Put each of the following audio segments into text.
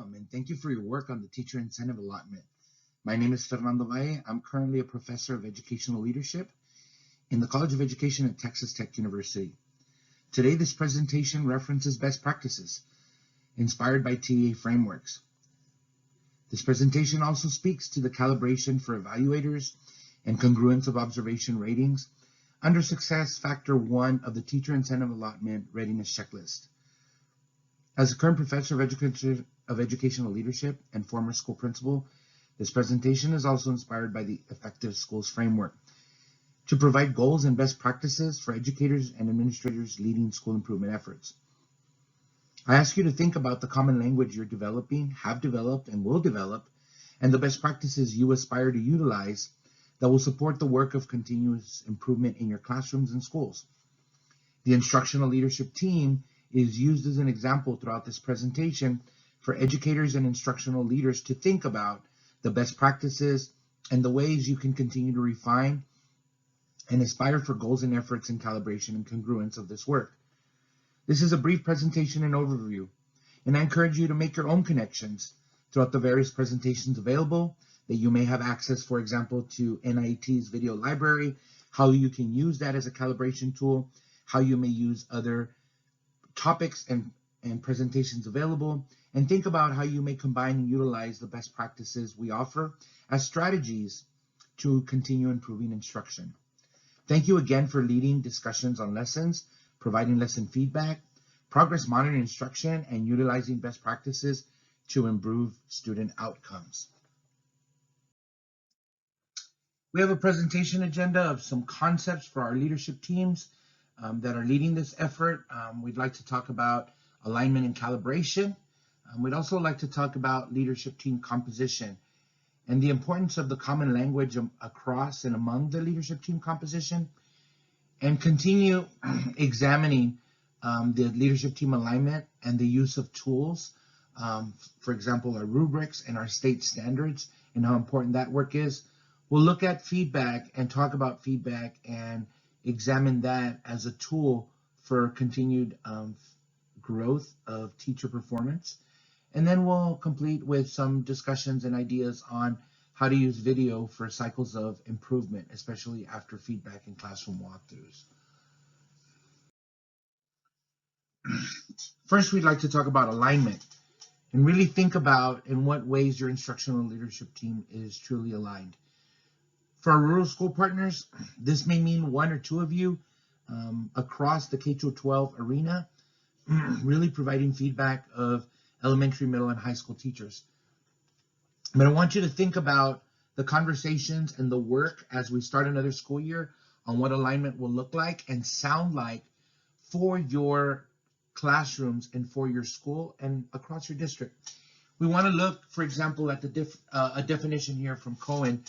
Welcome and thank you for your work on the teacher incentive allotment. My name is Fernando Valle. I'm currently a professor of educational leadership in the College of Education at Texas Tech University. Today, this presentation references best practices inspired by TEA frameworks. This presentation also speaks to the calibration for evaluators and congruence of observation ratings under Success Factor 1 of the Teacher Incentive Allotment Readiness Checklist. As a current professor of educational leadership and former school principal, this presentation is also inspired by the Effective Schools framework to provide goals and best practices for educators and administrators leading school improvement efforts. I ask you to think about the common language you're developing, have developed, and will develop, and the best practices you aspire to utilize that will support the work of continuous improvement in your classrooms and schools. The instructional leadership team is used as an example throughout this presentation for educators and instructional leaders to think about the best practices and the ways you can continue to refine and aspire for goals and efforts in calibration and congruence of this work. This is a brief presentation and overview, and I encourage you to make your own connections throughout the various presentations available that you may have access, for example, to NIT's video library, how you can use that as a calibration tool, how you may use other topics and presentations available, and think about how you may combine and utilize the best practices we offer as strategies to continue improving instruction. Thank you again for leading discussions on lessons, providing lesson feedback, progress monitoring instruction, and utilizing best practices to improve student outcomes. We have a presentation agenda of some concepts for our leadership teams that are leading this effort. We'd like to talk about alignment and calibration. We'd also like to talk about leadership team composition and the importance of the common language across and among the leadership team composition, and continue examining the leadership team alignment and the use of tools, for example, our rubrics and our state standards, and how important that work is. We'll look at feedback and talk about feedback and examine that as a tool for continued growth of teacher performance. And then we'll complete with some discussions and ideas on how to use video for cycles of improvement, especially after feedback and classroom walkthroughs. First, we'd like to talk about alignment and really think about in what ways your instructional leadership team is truly aligned. For our rural school partners, this may mean one or two of you across the K-12 arena, really providing feedback of elementary, middle, and high school teachers. But I want you to think about the conversations and the work as we start another school year on what alignment will look like and sound like for your classrooms and for your school and across your district. We want to look, for example, at a definition here from Cohen,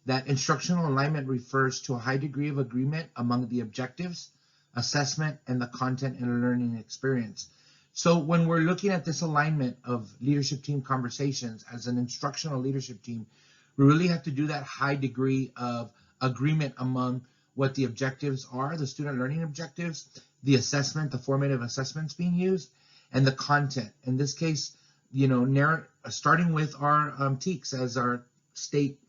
that instructional alignment refers to a high degree of agreement among the objectives, assessment, and the content in a learning experience. So when we're looking at this alignment of leadership team conversations as an instructional leadership team, we really have to do that high degree of agreement among what the objectives are, the student learning objectives, the assessment, the formative assessments being used, and the content. In this case, starting with our TEKS as our state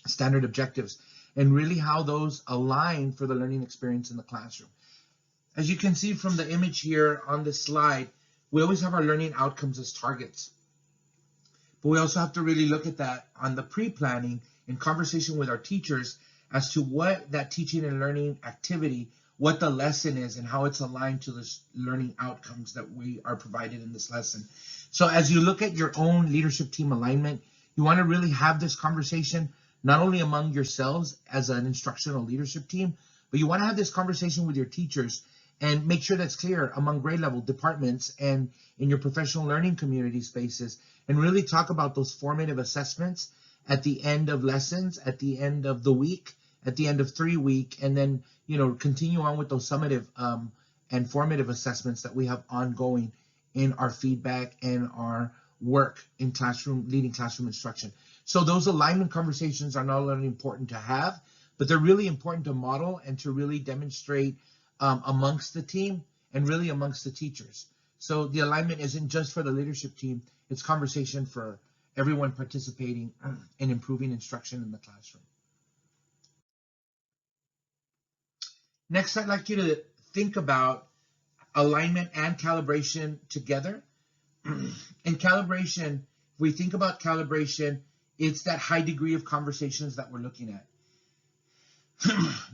standard objectives, and really how those align for the learning experience in the classroom. As you can see from the image here on this slide, we always have our learning outcomes as targets. But we also have to really look at that on the pre-planning in conversation with our teachers as to what that teaching and learning activity, what the lesson is, and how it's aligned to the learning outcomes that we are provided in this lesson. So as you look at your own leadership team alignment, you want to really have this conversation not only among yourselves as an instructional leadership team, but you want to have this conversation with your teachers and make sure that's clear among grade level departments and in your professional learning community spaces, and really talk about those formative assessments at the end of lessons, at the end of the week, at the end of 3 week, and then continue on with those summative and formative assessments that we have ongoing in our feedback and our work in leading classroom instruction. So those alignment conversations are not only important to have, but they're really important to model and to really demonstrate amongst the team and really amongst the teachers. So the alignment isn't just for the leadership team, It's conversation for everyone participating in improving instruction in the classroom. Next, I'd like you to think about alignment and calibration together. In calibration, if we think about calibration, it's that high degree of conversations that we're looking at.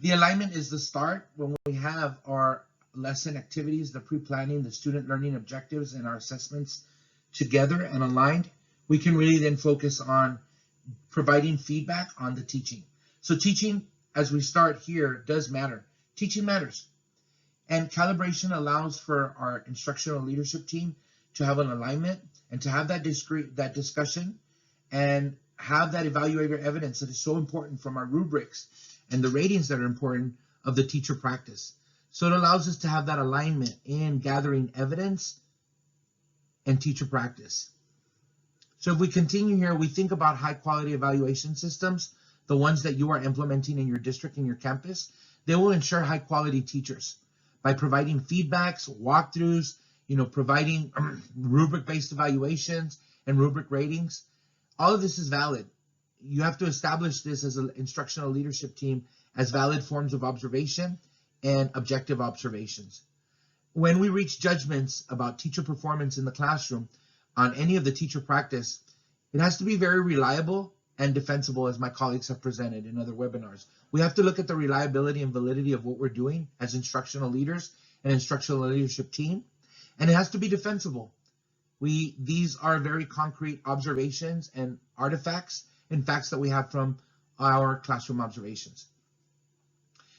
The alignment is the start when we have our lesson activities, the pre-planning, the student learning objectives, and our assessments together and aligned. We can really then focus on providing feedback on the teaching. So teaching, as we start here, does matter. Teaching matters. And calibration allows for our instructional leadership team to have an alignment and to have that discussion and have that evaluator evidence that is so important from our rubrics and the ratings that are important of the teacher practice. So it allows us to have that alignment in gathering evidence and teacher practice. So if we continue here, we think about high quality evaluation systems, the ones that you are implementing in your district and your campus. They will ensure high quality teachers by providing feedbacks, walkthroughs, providing rubric-based evaluations and rubric ratings. All of this is valid. You have to establish this as an instructional leadership team as valid forms of observation and objective observations. When we reach judgments about teacher performance in the classroom on any of the teacher practice, it has to be very reliable and defensible, as my colleagues have presented in other webinars. We have to look at the reliability and validity of what we're doing as instructional leaders and instructional leadership team, and it has to be defensible. These are very concrete observations and artifacts and facts that we have from our classroom observations.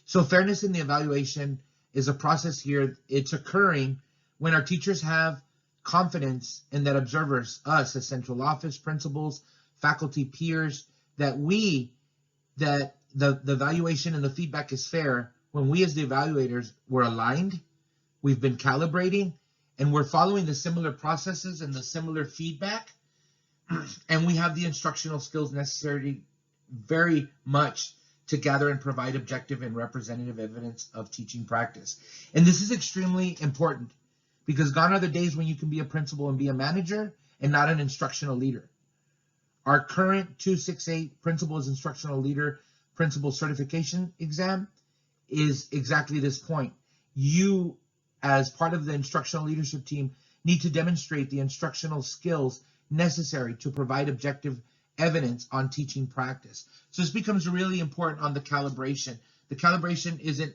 So fairness in the evaluation is a process here. It's occurring when our teachers have confidence in that observers, us as central office, principals, faculty, peers, that the evaluation and the feedback is fair when we as the evaluators, we're aligned, we've been calibrating, and we're following the similar processes and the similar feedback, and we have the instructional skills necessary very much to gather and provide objective and representative evidence of teaching practice. And this is extremely important because gone are the days when you can be a principal and be a manager and not an instructional leader. Our current 268 Principals Instructional Leader Principal Certification exam is exactly this point. You, as part of the instructional leadership team, need to demonstrate the instructional skills necessary to provide objective evidence on teaching practice. So this becomes really important on the calibration. The calibration isn't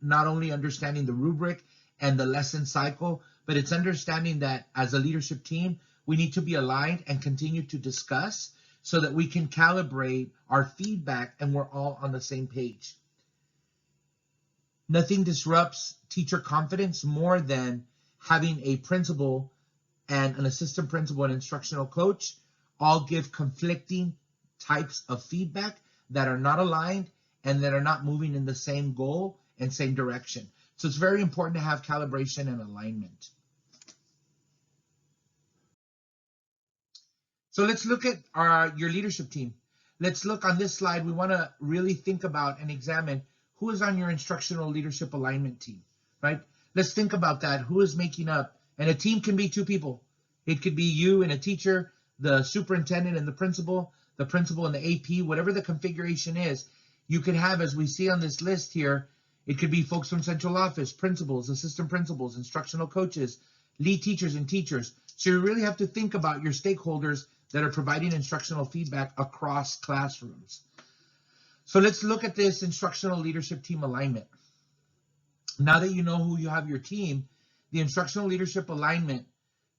not only understanding the rubric and the lesson cycle, but it's understanding that as a leadership team, we need to be aligned and continue to discuss so that we can calibrate our feedback and we're all on the same page. Nothing disrupts teacher confidence more than having a principal and an assistant principal and instructional coach all give conflicting types of feedback that are not aligned and that are not moving in the same goal and same direction. So it's very important to have calibration and alignment. So let's look at your leadership team. Let's look on this slide. We want to really think about and examine who is on your instructional leadership alignment team, right? Let's think about that. Who is making up? And a team can be two people. It could be you and a teacher, the superintendent and the principal and the AP, whatever the configuration is. You could have, as we see on this list here, it could be folks from central office, principals, assistant principals, instructional coaches, lead teachers and teachers. So you really have to think about your stakeholders that are providing instructional feedback across classrooms. So let's look at this instructional leadership team alignment. Now that you know who you have your team, the instructional leadership alignment,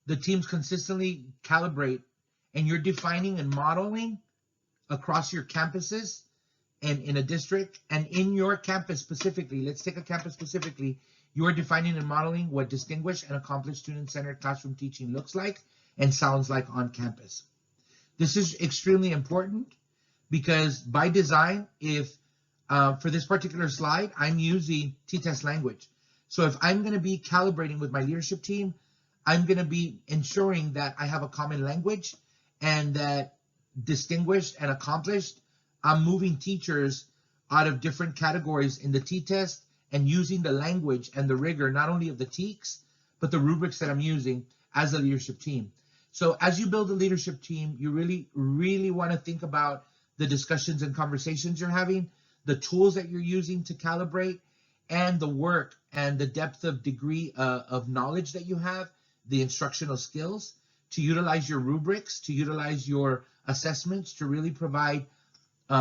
the teams consistently calibrate, and you're defining and modeling across your campuses and in a district and in your campus specifically. Let's take a campus specifically. You are defining and modeling what distinguished and accomplished student-centered classroom teaching looks like and sounds like on campus. This is extremely important because by design, if for this particular slide, I'm using T-test language. So if I'm going to be calibrating with my leadership team, I'm going to be ensuring that I have a common language and that distinguished and accomplished, I'm moving teachers out of different categories in the T-test and using the language and the rigor, not only of the TEKS, but the rubrics that I'm using as a leadership team. So as you build a leadership team, you really want to think about the discussions and conversations you're having, the tools that you're using to calibrate, and the work and the depth of degree of knowledge that you have, the instructional skills, to utilize your rubrics, to utilize your assessments, to really provide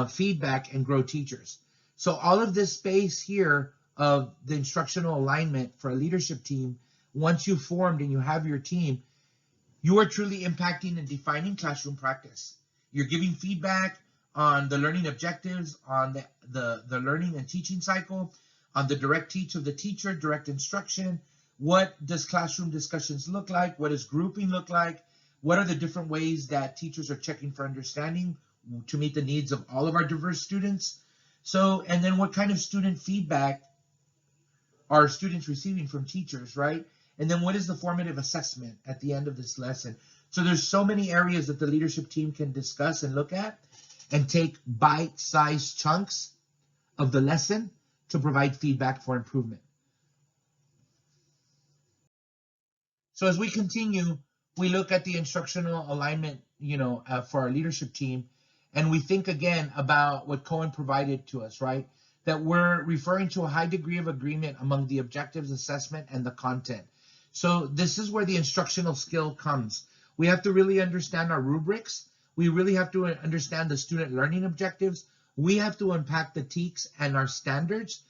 feedback and grow teachers. So all of this space here of the instructional alignment for a leadership team, once you've formed and you have your team, you are truly impacting and defining classroom practice. You're giving feedback on the learning objectives, on the learning and teaching cycle, on the direct teach of the teacher, direct instruction. What does classroom discussions look like? What does grouping look like? What are the different ways that teachers are checking for understanding to meet the needs of all of our diverse students? So, and then what kind of student feedback are students receiving from teachers, right? And then what is the formative assessment at the end of this lesson? So there's so many areas that the leadership team can discuss and look at and take bite-sized chunks of the lesson to provide feedback for improvement. So as we continue, we look at the instructional alignment, for our leadership team, and we think again about what Cohen provided to us, right? That we're referring to a high degree of agreement among the objectives, assessment, and the content. So this is where the instructional skill comes. We have to really understand our rubrics. We really have to understand the student learning objectives. We have to unpack the TEKS and our standards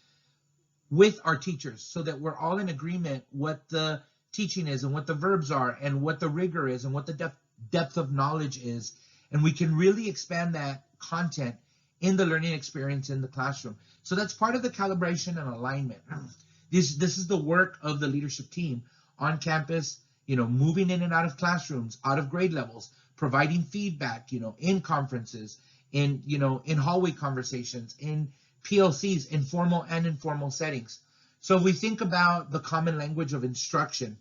with our teachers so that we're all in agreement what the teaching is and what the verbs are and what the rigor is and what the depth of knowledge is. And we can really expand that content in the learning experience in the classroom. So that's part of the calibration and alignment. This is the work of the leadership team on campus, moving in and out of classrooms, out of grade levels, providing feedback, in conferences, in hallway conversations, in PLCs, in formal and informal settings. So if we think about the common language of instruction,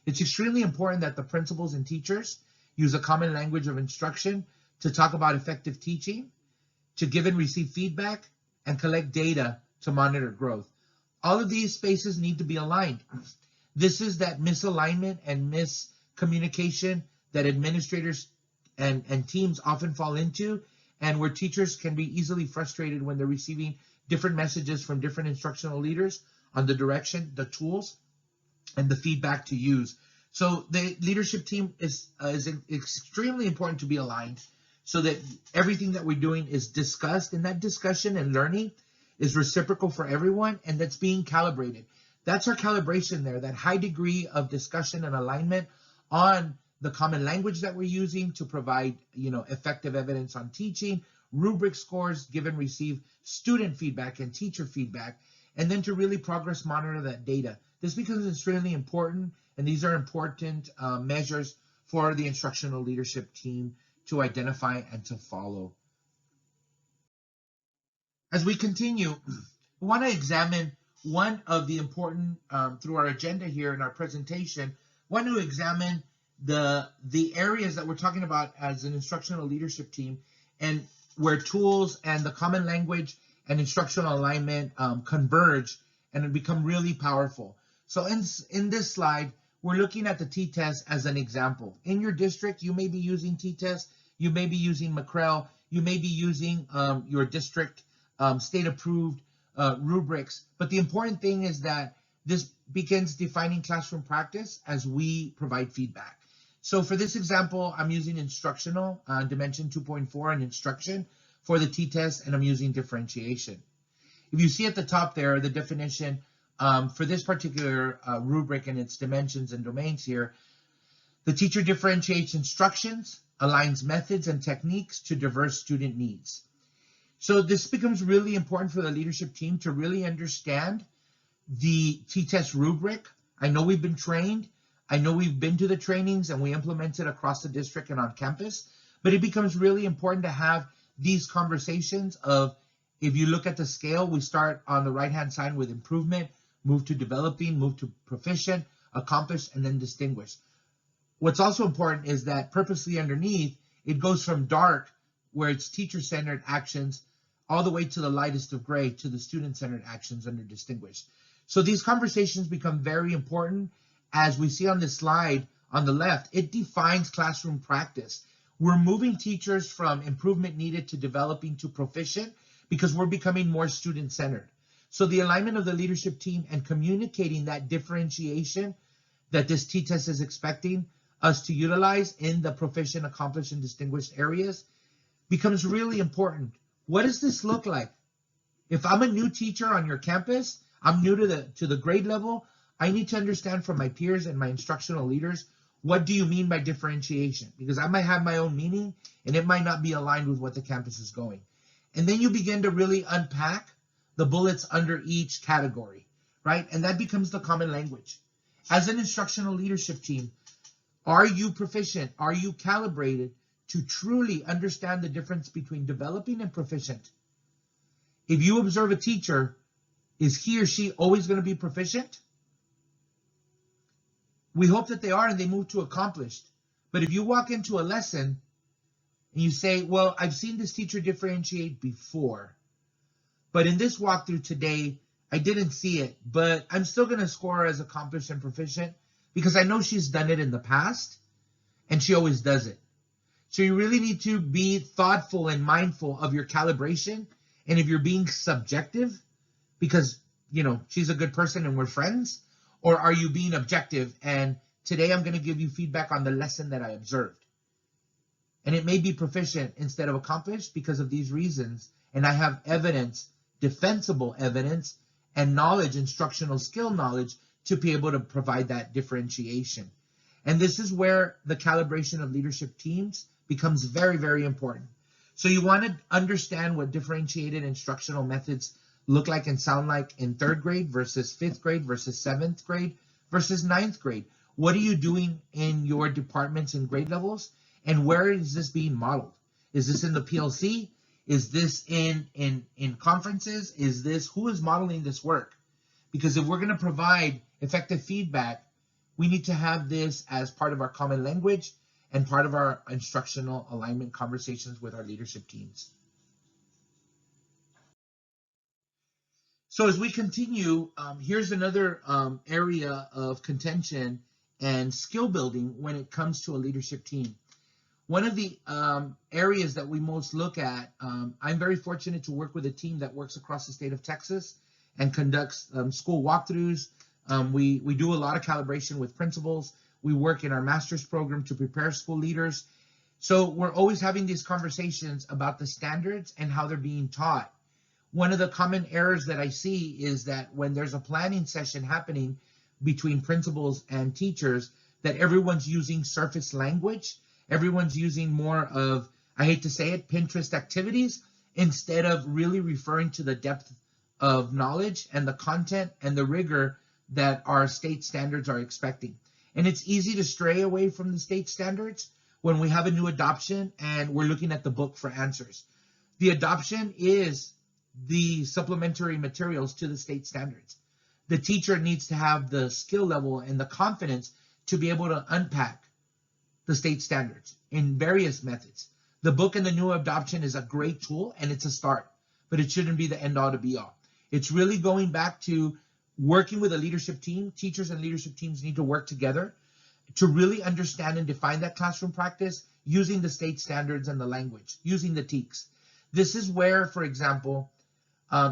it's extremely important that the principals and teachers use a common language of instruction to talk about effective teaching, to give and receive feedback, and collect data to monitor growth. All of these spaces need to be aligned. This is that misalignment and miscommunication that administrators and teams often fall into, and where teachers can be easily frustrated when they're receiving different messages from different instructional leaders on the direction, the tools, and the feedback to use. So the leadership team is extremely important to be aligned so that everything that we're doing is discussed, and that discussion and learning is reciprocal for everyone, and that's being calibrated. That's our calibration there, that high degree of discussion and alignment on the common language that we're using to provide, effective evidence on teaching, rubric scores, give and receive student feedback and teacher feedback, and then to really progress monitor that data. This becomes extremely important, and these are important measures for the instructional leadership team to identify and to follow. As we continue, we want to examine one of the important, through our agenda here in our presentation, want to examine the areas that we're talking about as an instructional leadership team, and where tools and the common language and instructional alignment converge and become really powerful. So in this slide, we're looking at the T-test as an example. In your district, you may be using T-test, you may be using McCrell, you may be using your district state-approved rubrics. But the important thing is that this begins defining classroom practice as we provide feedback. So for this example, I'm using instructional, dimension 2.4 and instruction for the T-test, and I'm using differentiation. If you see at the top there, the definition for this particular rubric and its dimensions and domains here, the teacher differentiates instructions, aligns methods and techniques to diverse student needs. So this becomes really important for the leadership team to really understand the T-test rubric. I know we've been trained. I know we've been to the trainings and we implement it across the district and on campus, but it becomes really important to have these conversations of, if you look at the scale, we start on the right-hand side with improvement, move to developing, move to proficient, accomplished, and then distinguished. What's also important is that purposely underneath, it goes from dark, where it's teacher-centered actions, all the way to the lightest of gray to the student-centered actions under distinguished. So these conversations become very important. As we see on this slide, on the left, it defines classroom practice. We're moving teachers from improvement needed to developing to proficient because we're becoming more student-centered. So the alignment of the leadership team and communicating that differentiation that this T-test is expecting us to utilize in the proficient, accomplished, and distinguished areas becomes really important. What does this look like? If I'm a new teacher on your campus, I'm new to the grade level, I need to understand from my peers and my instructional leaders, what do you mean by differentiation? Because I might have my own meaning and it might not be aligned with what the campus is going. And then you begin to really unpack the bullets under each category, right? And that becomes the common language. As an instructional leadership team, are you proficient? Are you calibrated to truly understand the difference between developing and proficient? If you observe a teacher, is he or she always going to be proficient? We hope that they are and they move to accomplished. But if you walk into a lesson and you say, well, I've seen this teacher differentiate before, but in this walkthrough today, I didn't see it, but I'm still going to score her as accomplished and proficient because I know she's done it in the past and she always does it. So you really need to be thoughtful and mindful of your calibration. And if you're being subjective because, you know, she's a good person and we're friends, or are you being objective and today I'm going to give you feedback on the lesson that I observed? And it may be proficient instead of accomplished because of these reasons. And I have evidence, defensible evidence, and knowledge, instructional skill knowledge, to be able to provide that differentiation. And this is where the calibration of leadership teams becomes very, very important. So you want to understand what differentiated instructional methods look like and sound like in 3rd grade versus 5th grade versus 7th grade versus 9th grade. What are you doing in your departments and grade levels? And where is this being modeled? Is this in the PLC? Is this in conferences? Is this, who is modeling this work? Because if we're going to provide effective feedback, we need to have this as part of our common language and part of our instructional alignment conversations with our leadership teams. So as we continue, here's another area of contention and skill building when it comes to a leadership team. One of the areas that we most look at, I'm very fortunate to work with a team that works across the state of Texas and conducts school walkthroughs. We do a lot of calibration with principals. We work in our master's program to prepare school leaders. So we're always having these conversations about the standards and how they're being taught. One of the common errors that I see is that when there's a planning session happening between principals and teachers, that everyone's using surface language. Everyone's using more of, I hate to say it, Pinterest activities, instead of really referring to the depth of knowledge and the content and the rigor that our state standards are expecting. And it's easy to stray away from the state standards when we have a new adoption and we're looking at the book for answers. The adoption is the supplementary materials to the state standards. The teacher needs to have the skill level and the confidence to be able to unpack the state standards in various methods. The book and the new adoption is a great tool and it's a start, but it shouldn't be the end all to be all. It's really going back to working with a leadership team. Teachers and leadership teams need to work together to really understand and define that classroom practice using the state standards and the language, using the TEKS. This is where, for example,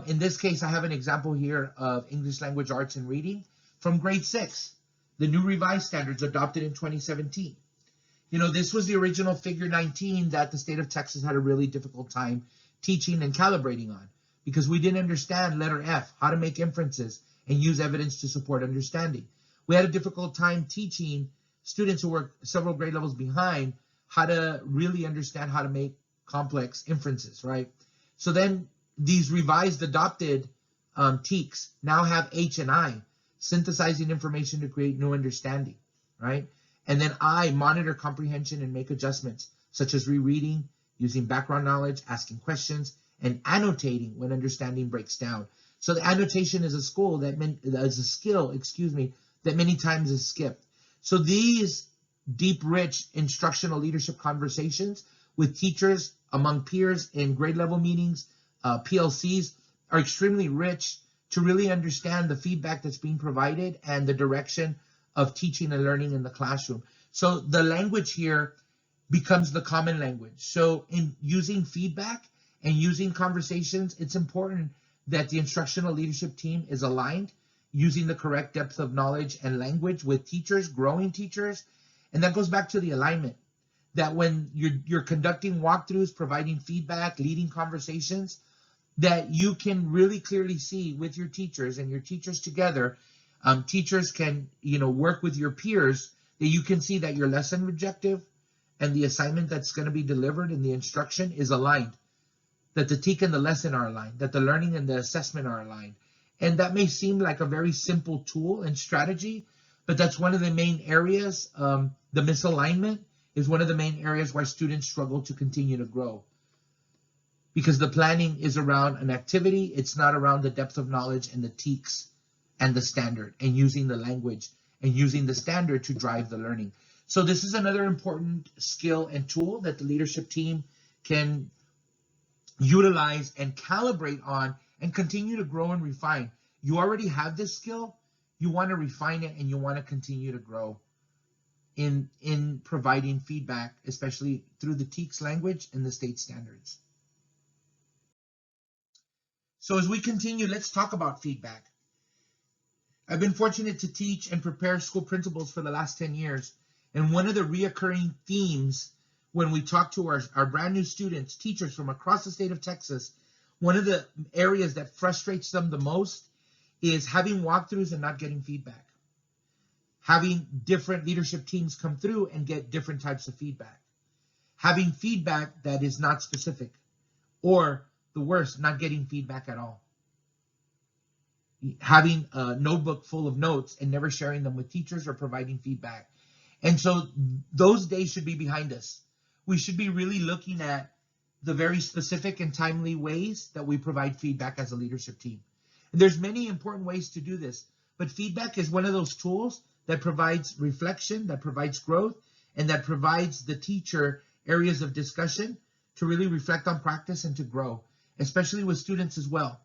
in this case, I have an example here of English language arts and reading from grade 6, the new revised standards adopted in 2017. You know, this was the original figure 19 that the state of Texas had a really difficult time teaching and calibrating on because we didn't understand letter F, how to make inferences and use evidence to support understanding. We had a difficult time teaching students who were several grade levels behind how to really understand how to make complex inferences, right? So then these revised adopted TEKS now have H and I, synthesizing information to create new understanding, right? And then I, monitor comprehension and make adjustments, such as rereading, using background knowledge, asking questions, and annotating when understanding breaks down. So the annotation is a skill that many times is skipped. So these deep, rich instructional leadership conversations with teachers, among peers in grade level meetings, PLCs, are extremely rich to really understand the feedback that's being provided and the direction of teaching and learning in the classroom. So the language here becomes the common language. So in using feedback and using conversations, it's important that the instructional leadership team is aligned, using the correct depth of knowledge and language with teachers, growing teachers. And that goes back to the alignment, that when you're conducting walkthroughs, providing feedback, leading conversations, that you can really clearly see with your teachers and your teachers together. Teachers can, work with your peers, that you can see that your lesson objective and the assignment that's going to be delivered in the instruction is aligned, that the TEK and the lesson are aligned, that the learning and the assessment are aligned. And that may seem like a very simple tool and strategy, but that's one of the main areas. The misalignment is one of the main areas why students struggle to continue to grow. Because the planning is around an activity, it's not around the depth of knowledge and the TEKs and the standard, and using the language and using the standard to drive the learning. So this is another important skill and tool that the leadership team can utilize and calibrate on and continue to grow and refine. You already have this skill, you want to refine it, and you want to continue to grow in providing feedback, especially through the TEKS language and the state standards. So as we continue, let's talk about feedback. I've been fortunate to teach and prepare school principals for the last 10 years. And one of the reoccurring themes when we talk to our brand new students, teachers from across the state of Texas, one of the areas that frustrates them the most is having walkthroughs and not getting feedback. Having different leadership teams come through and get different types of feedback. Having feedback that is not specific, or the worst, not getting feedback at all. Having a notebook full of notes and never sharing them with teachers or providing feedback. And so those days should be behind us. We should be really looking at the very specific and timely ways that we provide feedback as a leadership team. And there's many important ways to do this, but feedback is one of those tools that provides reflection, that provides growth, and that provides the teacher areas of discussion to really reflect on practice and to grow, especially with students as well.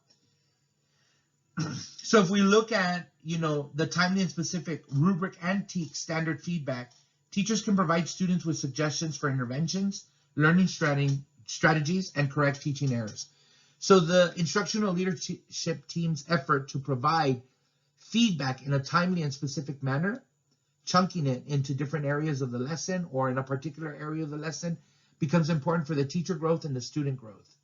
So if we look at, the timely and specific rubric and TEK standard feedback, teachers can provide students with suggestions for interventions, learning strategies, and correct teaching errors. So the instructional leadership team's effort to provide feedback in a timely and specific manner, chunking it into different areas of the lesson or in a particular area of the lesson, becomes important for the teacher growth and the student growth.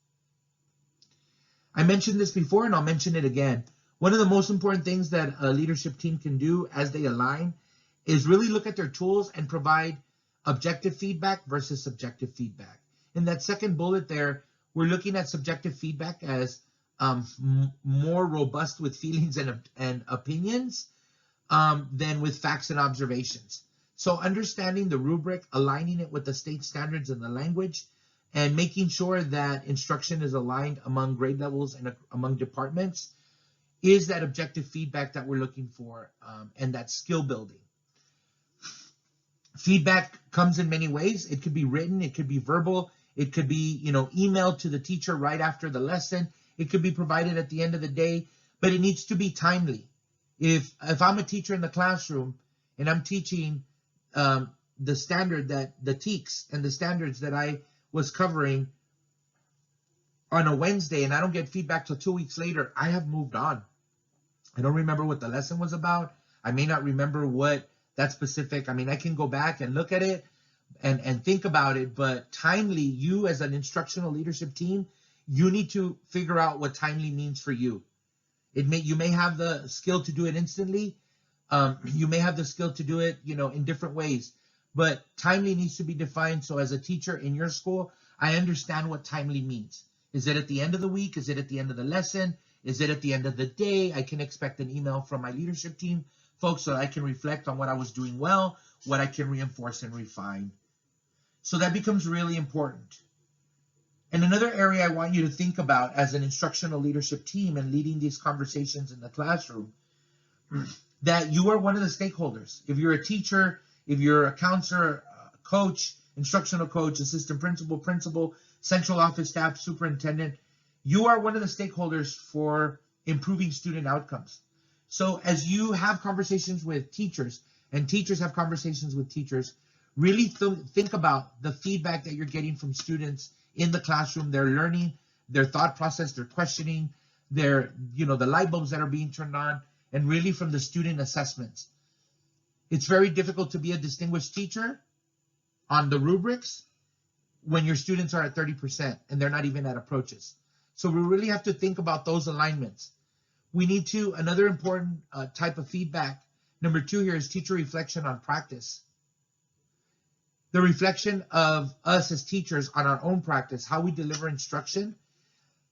I mentioned this before and I'll mention it again. One of the most important things that a leadership team can do as they align is really look at their tools and provide objective feedback versus subjective feedback. In that second bullet there, we're looking at subjective feedback as more robust with feelings and opinions than with facts and observations. So understanding the rubric, aligning it with the state standards and the language, and making sure that instruction is aligned among grade levels and among departments is that objective feedback that we're looking for, and that skill building. Feedback comes in many ways. It could be written, it could be verbal, it could be, emailed to the teacher right after the lesson. It could be provided at the end of the day, but it needs to be timely. If I'm a teacher in the classroom and I'm teaching the standard that the TEKs and the standards that I was covering on a Wednesday and I don't get feedback till 2 weeks later, I have moved on. I don't remember what the lesson was about. I may not remember what that specific, I can go back and look at it and think about it, but timely, you as an instructional leadership team, you need to figure out what timely means for you. You may have the skill to do it instantly. You may have the skill to do it, in different ways, but timely needs to be defined. So as a teacher in your school, I understand what timely means. Is it at the end of the week? Is it at the end of the lesson? Is it at the end of the day? I can expect an email from my leadership team folks so I can reflect on what I was doing well, what I can reinforce and refine. So that becomes really important. And another area I want you to think about as an instructional leadership team and leading these conversations in the classroom, that you are one of the stakeholders. If you're a teacher, if you're a counselor, coach, instructional coach, assistant principal, central office staff, superintendent, you are one of the stakeholders for improving student outcomes. So as you have conversations with teachers and teachers have conversations with teachers, Really think about the feedback that you're getting from students in the classroom, their learning, their thought process, their questioning, their, the light bulbs that are being turned on, and really from the student assessments. It's very difficult to be a distinguished teacher on the rubrics when your students are at 30% and they're not even at approaches. So we really have to think about those alignments. We need to, another important type of feedback, number 2 here, is teacher reflection on practice. The reflection of us as teachers on our own practice, how we deliver instruction,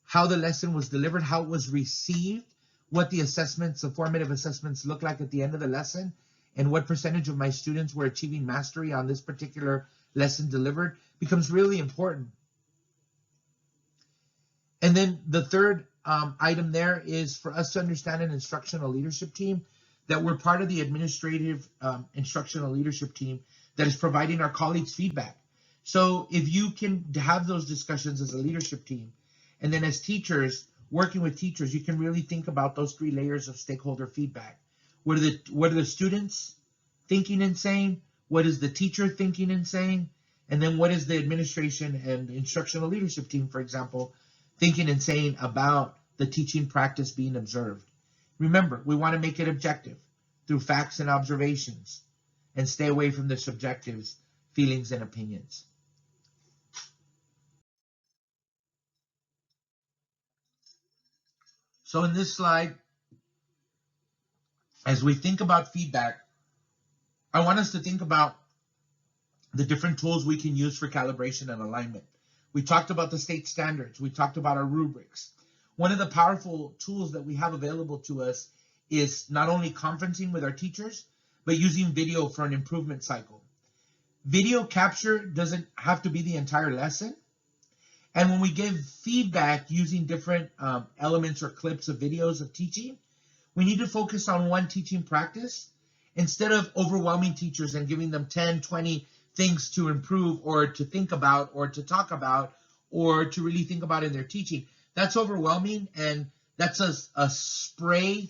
how the lesson was delivered, how it was received, what the assessments, the formative assessments look like at the end of the lesson, and what percentage of my students were achieving mastery on this particular lesson delivered becomes really important. And then the third item there is for us to understand an instructional leadership team, that we're part of the administrative instructional leadership team that is providing our colleagues feedback. So if you can have those discussions as a leadership team, and then as teachers, working with teachers, you can really think about those 3 layers of stakeholder feedback. What are the students thinking and saying? What is the teacher thinking and saying? And then what is the administration and instructional leadership team, for example, thinking and saying about the teaching practice being observed? Remember, we want to make it objective through facts and observations and stay away from the subjectives, feelings, and opinions. So in this slide, as we think about feedback, I want us to think about the different tools we can use for calibration and alignment. We talked about the state standards. We talked about our rubrics. One of the powerful tools that we have available to us is not only conferencing with our teachers, but using video for an improvement cycle. Video capture doesn't have to be the entire lesson. And when we give feedback using different elements or clips of videos of teaching, we need to focus on one teaching practice instead of overwhelming teachers and giving them 10, 20 things to improve or to think about or to talk about or to really think about in their teaching. That's overwhelming, and that's a spray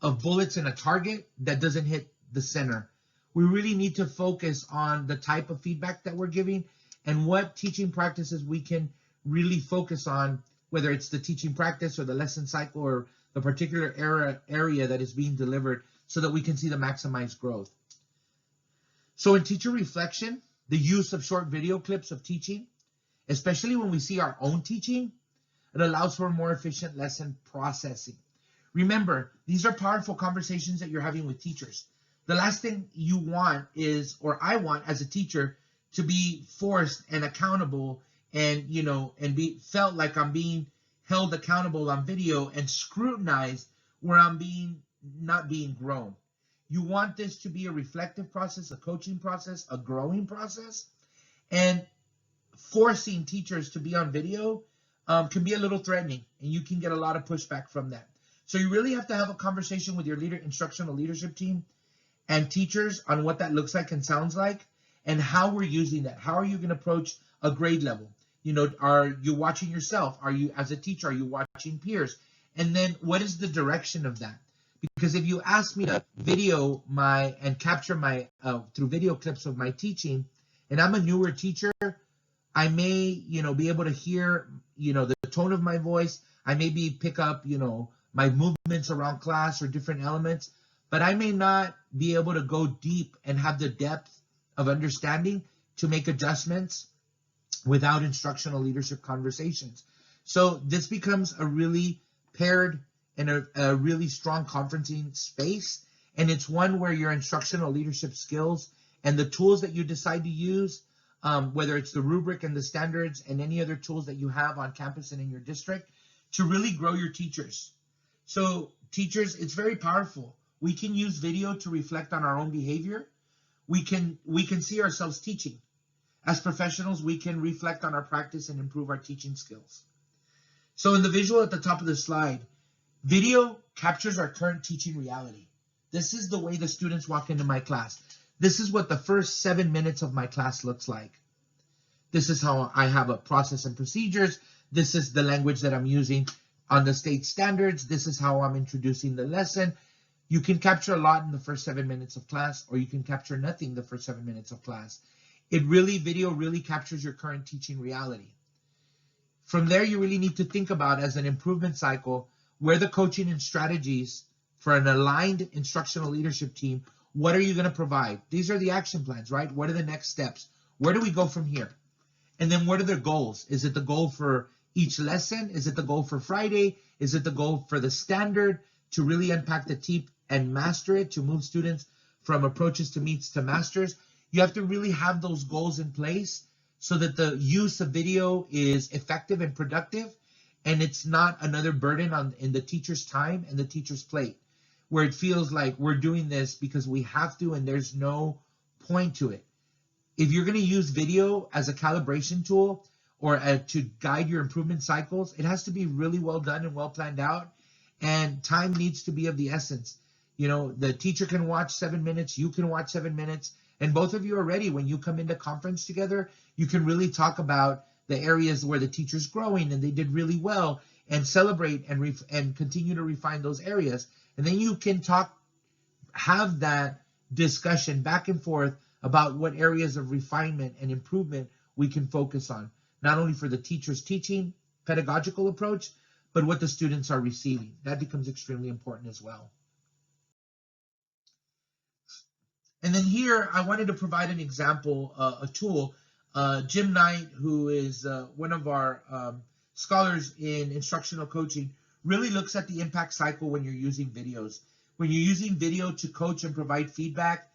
of bullets in a target that doesn't hit the center. We really need to focus on the type of feedback that we're giving and what teaching practices we can really focus on, whether it's the teaching practice or the lesson cycle or the particular area that is being delivered, so that we can see the maximized growth. So in teacher reflection, the use of short video clips of teaching, especially when we see our own teaching, it allows for more efficient lesson processing. Remember, these are powerful conversations that you're having with teachers. The last thing you want is, or I want as a teacher, to be forced and accountable and, and be felt like I'm being held accountable on video and scrutinized where I'm not being grown. You want this to be a reflective process, a coaching process, a growing process, and forcing teachers to be on video can be a little threatening, and you can get a lot of pushback from that. So you really have to have a conversation with your instructional leadership team and teachers on what that looks like and sounds like, and how we're using that. How are you going to approach a grade level? Are you watching yourself? Are you, as a teacher, are you watching peers? And then what is the direction of that? Because if you ask me to video and capture my through video clips of my teaching, and I'm a newer teacher, I may, be able to hear, the tone of my voice. I may pick up, my movements around class or different elements, but I may not be able to go deep and have the depth of understanding to make adjustments without instructional leadership conversations. So this becomes a really paired and a really strong conferencing space. And it's one where your instructional leadership skills and the tools that you decide to use, whether it's the rubric and the standards and any other tools that you have on campus and in your district, to really grow your teachers. So teachers, it's very powerful. We can use video to reflect on our own behavior. We can see ourselves teaching. As professionals, we can reflect on our practice and improve our teaching skills. So in the visual at the top of the slide, video captures our current teaching reality. This is the way the students walk into my class. This is what the first 7 minutes of my class looks like. This is how I have a process and procedures. This is the language that I'm using on the state standards. This is how I'm introducing the lesson. You can capture a lot in the first 7 minutes of class, or you can capture nothing the first 7 minutes of class. Video really captures your current teaching reality. From there, you really need to think about, as an improvement cycle, where the coaching and strategies for an aligned instructional leadership team, what are you going to provide? These are the action plans, right? What are the next steps? Where do we go from here? And then what are the goals? Is it the goal for each lesson? Is it the goal for Friday? Is it the goal for the standard to really unpack the team and master it, to move students from approaches to meets to masters? You have to really have those goals in place so that the use of video is effective and productive, and it's not another burden in the teacher's time and the teacher's plate, where it feels like we're doing this because we have to and there's no point to it. If you're going to use video as a calibration tool or to guide your improvement cycles, it has to be really well done and well planned out, and time needs to be of the essence. The teacher can watch 7 minutes, you can watch 7 minutes, and both of you are ready. When you come into conference together, you can really talk about the areas where the teacher's growing and they did really well, and celebrate and continue to refine those areas. And then you can have that discussion back and forth about what areas of refinement and improvement we can focus on, not only for the teacher's teaching pedagogical approach, but what the students are receiving. That becomes extremely important as well. And then here, I wanted to provide an example, a tool. Jim Knight, who is one of our scholars in instructional coaching, really looks at the impact cycle when you're using videos. When you're using video to coach and provide feedback,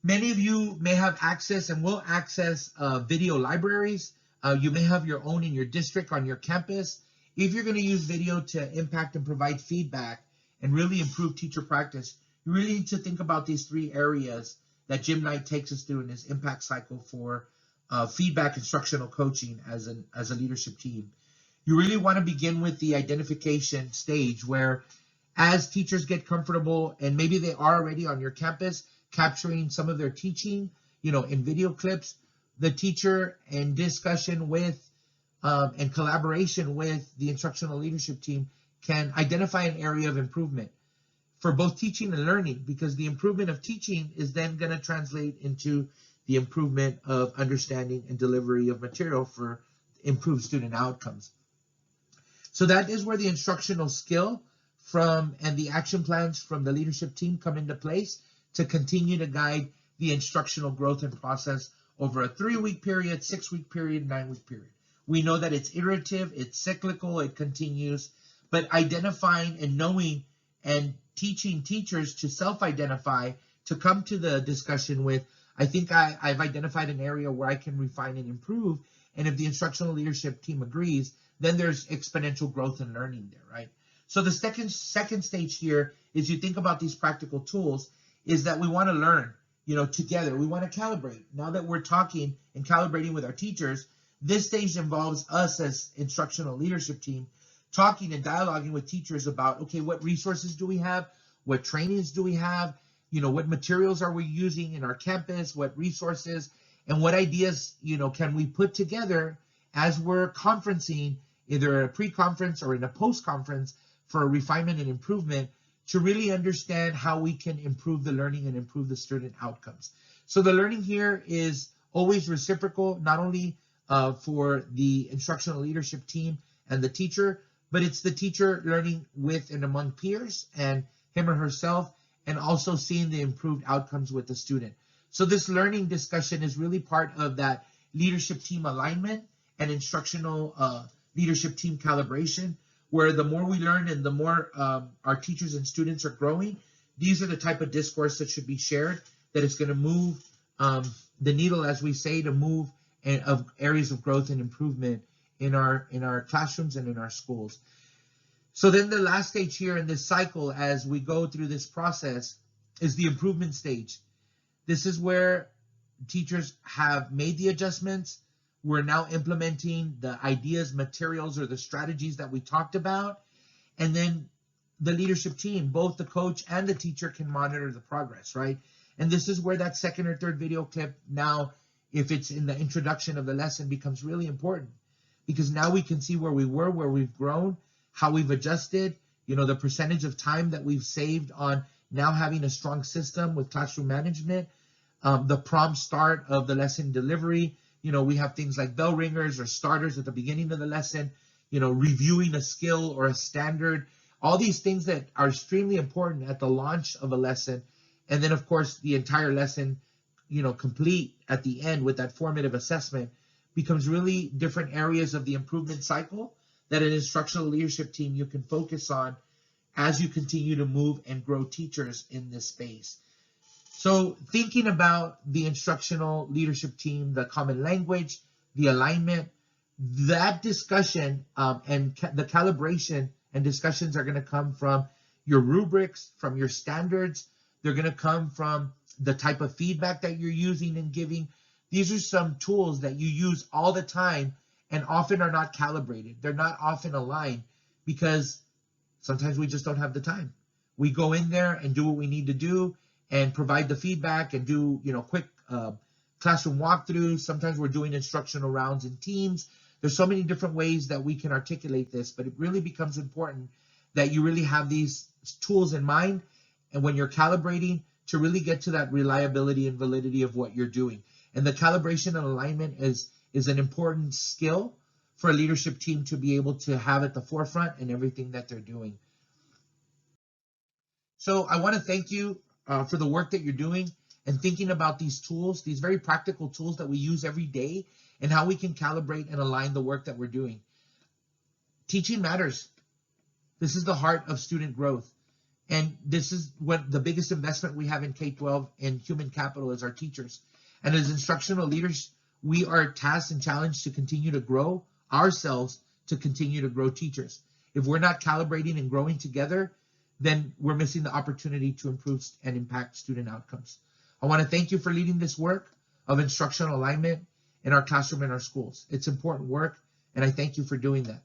many of you may have access and will access video libraries. You may have your own in your district, on your campus. If you're going to use video to impact and provide feedback and really improve teacher practice, you really need to think about these 3 areas that Jim Knight takes us through in his impact cycle for feedback instructional coaching as a leadership team. You really want to begin with the identification stage, where as teachers get comfortable, and maybe they are already on your campus capturing some of their teaching, in video clips, the teacher, in discussion with and collaboration with the instructional leadership team, can identify an area of improvement for both teaching and learning, because the improvement of teaching is then going to translate into the improvement of understanding and delivery of material for improved student outcomes. So that is where the instructional skill and the action plans from the leadership team come into place to continue to guide the instructional growth and process over a 3-week period, 6-week period, 9-week period. We know that it's iterative, it's cyclical, it continues, but identifying and knowing and teaching teachers to self-identify, to come to the discussion with, I think I've identified an area where I can refine and improve, and if the instructional leadership team agrees, then there's exponential growth and learning there, right? So the second stage here is, you think about these practical tools, is that we want to learn, together. We want to calibrate. Now that we're talking and calibrating with our teachers, this stage involves us as instructional leadership team talking and dialoguing with teachers about, okay, what resources do we have? What trainings do we have? What materials are we using in our campus? What resources and what ideas, can we put together as we're conferencing, either a pre-conference or in a post-conference, for a refinement and improvement, to really understand how we can improve the learning and improve the student outcomes. So the learning here is always reciprocal, not only for the instructional leadership team and the teacher, but it's the teacher learning with and among peers and him or herself, and also seeing the improved outcomes with the student. So this learning discussion is really part of that leadership team alignment and instructional leadership team calibration, where the more we learn and the more our teachers and students are growing, these are the type of discourse that should be shared, that is going to move the needle, as we say, to move of areas of growth and improvement in our classrooms and in our schools. So then the last stage here in this cycle, as we go through this process, is the improvement stage. This is where teachers have made the adjustments. We're now implementing the ideas, materials, or the strategies that we talked about. And then the leadership team, both the coach and the teacher, can monitor the progress, right? And this is where that second or third video clip now, if it's in the introduction of the lesson, becomes really important, because now we can see where we were, where we've grown, how we've adjusted, the percentage of time that we've saved on now having a strong system with classroom management, the prompt start of the lesson delivery. We have things like bell ringers or starters at the beginning of the lesson, reviewing a skill or a standard, all these things that are extremely important at the launch of a lesson. And then, of course, the entire lesson, complete at the end with that formative assessment becomes really different areas of the improvement cycle that an instructional leadership team you can focus on as you continue to move and grow teachers in this space. So thinking about the instructional leadership team, the common language, the alignment, that discussion and the calibration and discussions are going to come from your rubrics, from your standards. They're going to come from the type of feedback that you're using and giving. These are some tools that you use all the time and often are not calibrated. They're not often aligned because sometimes we just don't have the time. We go in there and do what we need to do and provide the feedback and do, quick classroom walkthroughs. Sometimes we're doing instructional rounds in teams. There's so many different ways that we can articulate this, but it really becomes important that you really have these tools in mind. And when you're calibrating, to really get to that reliability and validity of what you're doing. And the calibration and alignment is an important skill for a leadership team to be able to have at the forefront in everything that they're doing. So I want to thank you for the work that you're doing and thinking about these tools, these very practical tools that we use every day, and how we can calibrate and align the work that we're doing. Teaching matters. This is the heart of student growth. And this is what the biggest investment we have in K-12 in human capital is our teachers. And as instructional leaders, we are tasked and challenged to continue to grow ourselves, to continue to grow teachers. If we're not calibrating and growing together, then we're missing the opportunity to improve and impact student outcomes. I want to thank you for leading this work of instructional alignment in our classroom and our schools. It's important work, and I thank you for doing that.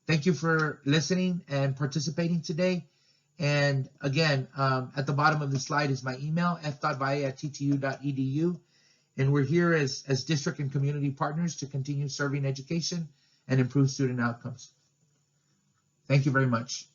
Thank you for listening and participating today. And again, at the bottom of the slide is my email, f.valle@ttu.edu. And we're here as district and community partners to continue serving education and improve student outcomes. Thank you very much.